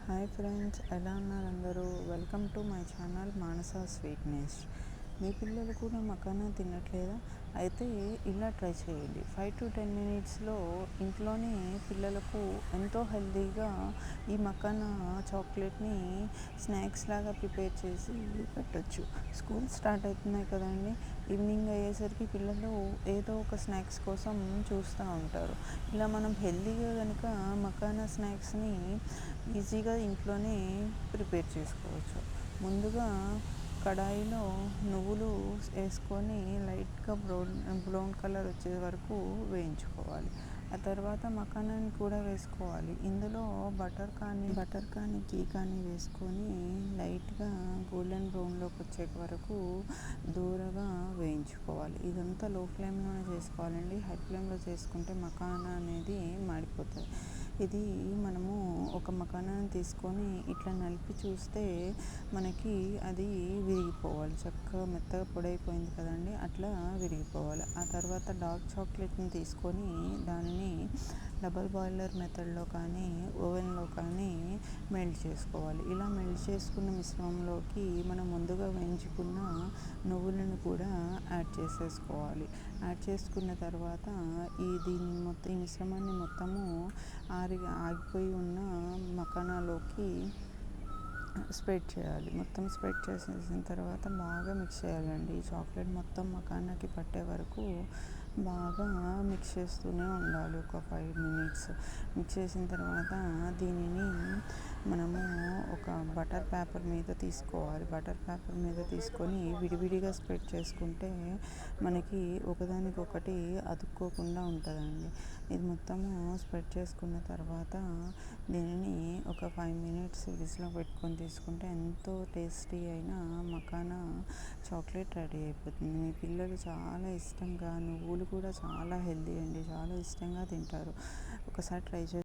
Hi friends, ఎలా ఉన్నారు అందరూ? Welcome to my channel Manasa Sweetness. మీ పిల్లలు కూడా మకానా తినట్లేదా? అయితే ఇలా ట్రై చేయండి. 5 to 10 మినిట్స్లో ఇంట్లోనే పిల్లలకు ఎంతో హెల్తీగా ఈ మకానా చాక్లెట్ని స్నాక్స్ లాగా ప్రిపేర్ చేసి పెట్టచ్చు. స్కూల్ స్టార్ట్ అవుతున్నాయి కదండి. ఈవినింగ్ అయ్యేసరికి పిల్లలు ఏదో ఒక స్నాక్స్ కోసం చూస్తూ ఉంటారు. ఇలా మనం హెల్తీగా కనుక మకానా స్నాక్స్ని ఈజీగా ఇంట్లోనే ప్రిపేర్ చేసుకోవచ్చు. ముందుగా కడాయిలో నువ్వులు వేసుకొని లైట్గా బ్రౌన్ కలర్ వచ్చే వరకు వేయించుకోవాలి. ఆ తర్వాత మకానాని కూడా వేసుకోవాలి. ఇందులో బటర్ కానీ ఘీ కానీ వేసుకొని లైట్గా గోల్డెన్ బ్రౌన్లోకి వచ్చే వరకు దూరగా వేయించుకోవాలి. ఇదంతా లో ఫ్లేమ్లోనే చేసుకోవాలండి. హై ఫ్లేమ్లో చేసుకుంటే మకానా అనేది మాడిపోతుంది. ఇది మనము ఒక మకానాని తీసుకొని ఇట్లా నలిపి చూస్తే మనకి అది విరిగిపోవాలి. చక్కగా మెత్తగా పొడైపోయింది కదండి, అట్లా విరిగిపోవాలి. ఆ తర్వాత డార్క్ చాక్లెట్ని తీసుకొని దానిని డబల్ బాయిలర్ మెథడ్లో కానీ ఓవెన్లో కానీ మెల్ట్ చేసుకోవాలి. ఇలా మెల్ట్ చేసుకున్న మిశ్రమంలోకి మనం ముందుగా వేయించుకున్న నువ్వులను కూడా యాడ్ చేసేసుకోవాలి. యాడ్ చేసుకున్న తర్వాత ఈ మిశ్రమాన్ని మొత్తము ఆగిపోయి ఉన్న మకానాలోకి స్ప్రెడ్ చేయాలి. మొత్తం స్ప్రెడ్ చేసేసిన తర్వాత బాగా మిక్స్ చేయాలండి. ఈ చాక్లెట్ మొత్తం మకానాకి పట్టే వరకు బాగా మిక్స్ చేస్తూనే ఉండాలి. ఒక 5 మినిట్స్ మిక్స్ చేసిన తర్వాత దీనిని మనము ఒక బటర్ పేపర్ మీద తీసుకోవాలి. బటర్ పేపర్ మీద తీసుకొని విడివిడిగా స్ప్రెడ్ చేసుకుంటే మనకి ఒకదానికొకటి అతుక్కోకుండా ఉంటుందండి. ఇది మొత్తము స్ప్రెడ్ చేసుకున్న తర్వాత దీనిని ఒక 5 మినిట్స్ ఫ్రిడ్జ్లో పెట్టుకొని తీసుకుంటే ఎంతో టేస్టీ అయిన మకానా చాక్లెట్ రెడీ అయిపోతుంది. మీ పిల్లలు చాలా ఇష్టంగా, నువ్వులు కూడా చాలా హెల్తీ అండి, చాలా ఇష్టంగా తింటారు. ఒకసారి ట్రై చేసి